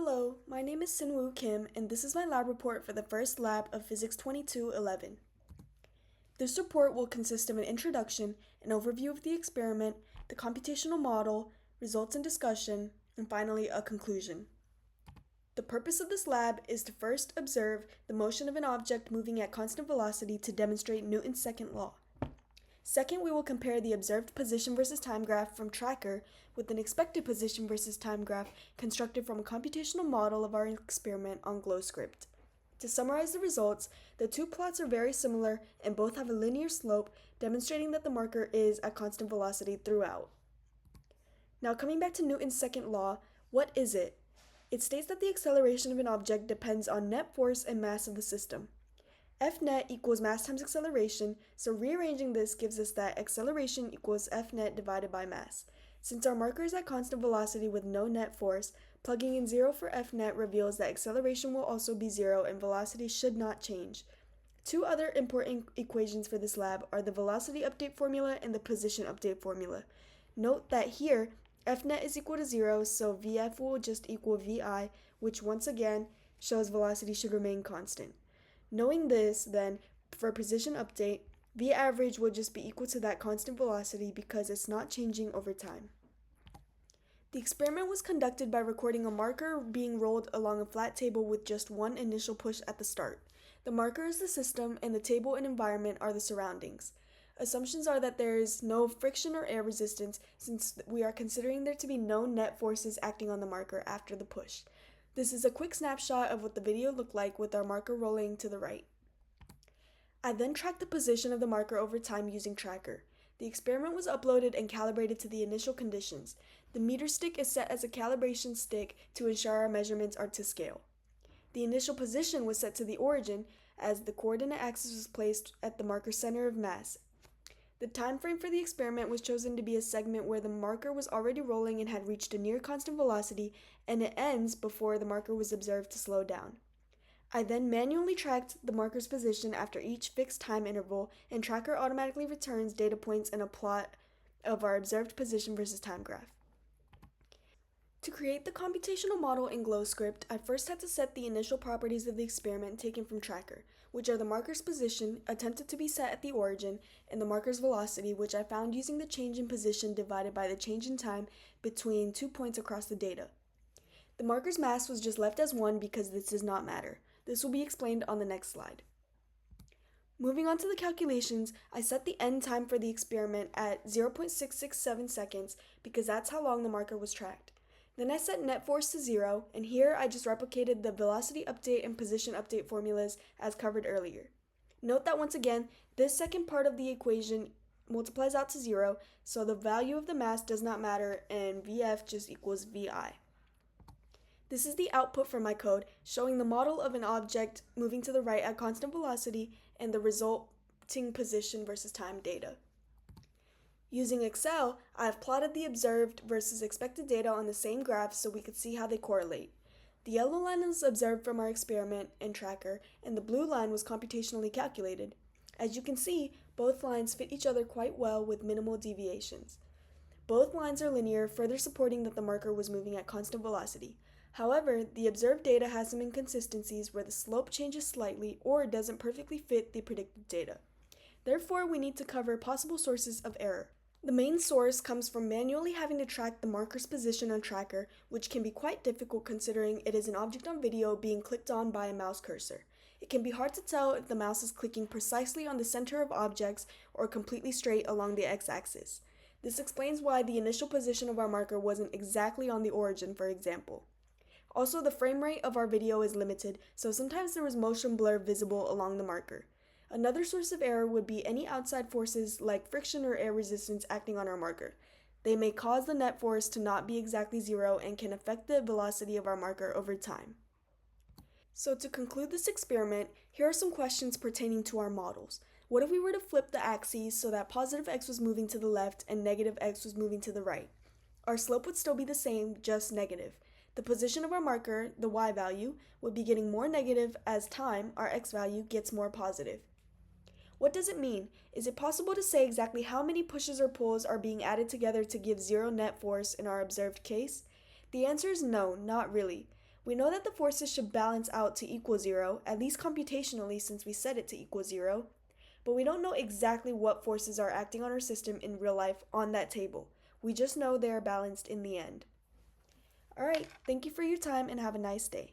Hello, my name is Sinwoo Kim, and this is my lab report for the first lab of Physics 2211. This report will consist of an introduction, an overview of the experiment, the computational model, results and discussion, and finally a conclusion. The purpose of this lab is to first observe the motion of an object moving at constant velocity to demonstrate Newton's second law. Second, we will compare the observed position versus time graph from tracker with an expected position versus time graph constructed from a computational model of our experiment on GlowScript. To summarize the results, the two plots are very similar and both have a linear slope, demonstrating that the marker is at constant velocity throughout. Now coming back to Newton's second law, what is it? It states that the acceleration of an object depends on net force and mass of the system. F net equals mass times acceleration, so rearranging this gives us that acceleration equals F net divided by mass. Since our marker is at constant velocity with no net force, plugging in 0 for F net reveals that acceleration will also be 0 and velocity should not change. Two other important equations for this lab are the velocity update formula and the position update formula. Note that here, F net is equal to 0, so Vf will just equal Vi, which once again shows velocity should remain constant. Knowing this, then, for position update, V average would just be equal to that constant velocity because it's not changing over time. The experiment was conducted by recording a marker being rolled along a flat table with just one initial push at the start. The marker is the system, and the table and environment are the surroundings. Assumptions are that there is no friction or air resistance since we are considering there to be no net forces acting on the marker after the push. This is a quick snapshot of what the video looked like with our marker rolling to the right. I then tracked the position of the marker over time using Tracker. The experiment was uploaded and calibrated to the initial conditions. The meter stick is set as a calibration stick to ensure our measurements are to scale. The initial position was set to the origin as the coordinate axis was placed at the marker's center of mass. The time frame for the experiment was chosen to be a segment where the marker was already rolling and had reached a near constant velocity, and it ends before the marker was observed to slow down. I then manually tracked the marker's position after each fixed time interval, and Tracker automatically returns data points and a plot of our observed position versus time graph. To create the computational model in GlowScript, I first had to set the initial properties of the experiment taken from Tracker, which are the marker's position, attempted to be set at the origin, and the marker's velocity, which I found using the change in position divided by the change in time between 2 points across the data. The marker's mass was just left as 1 because this does not matter. This will be explained on the next slide. Moving on to the calculations, I set the end time for the experiment at 0.667 seconds because that's how long the marker was tracked. Then I set net force to 0, and here I just replicated the velocity update and position update formulas as covered earlier. Note that once again, this second part of the equation multiplies out to 0, so the value of the mass does not matter and Vf just equals Vi. This is the output for my code, showing the model of an object moving to the right at constant velocity and the resulting position versus time data. Using Excel, I have plotted the observed versus expected data on the same graph so we could see how they correlate. The yellow line is observed from our experiment and Tracker, and the blue line was computationally calculated. As you can see, both lines fit each other quite well with minimal deviations. Both lines are linear, further supporting that the marker was moving at constant velocity. However, the observed data has some inconsistencies where the slope changes slightly or doesn't perfectly fit the predicted data. Therefore, we need to cover possible sources of error. The main source comes from manually having to track the marker's position on Tracker, which can be quite difficult considering it is an object on video being clicked on by a mouse cursor. It can be hard to tell if the mouse is clicking precisely on the center of objects or completely straight along the x-axis. This explains why the initial position of our marker wasn't exactly on the origin, for example. Also, the frame rate of our video is limited, so sometimes there is motion blur visible along the marker. Another source of error would be any outside forces like friction or air resistance acting on our marker. They may cause the net force to not be exactly 0 and can affect the velocity of our marker over time. So to conclude this experiment, here are some questions pertaining to our models. What if we were to flip the axes so that positive x was moving to the left and negative x was moving to the right? Our slope would still be the same, just negative. The position of our marker, the y value, would be getting more negative as time, our x value, gets more positive. What does it mean? Is it possible to say exactly how many pushes or pulls are being added together to give 0 net force in our observed case? The answer is no, not really. We know that the forces should balance out to equal 0, at least computationally since we set it to equal 0, but we don't know exactly what forces are acting on our system in real life on that table. We just know they are balanced in the end. Alright, thank you for your time and have a nice day.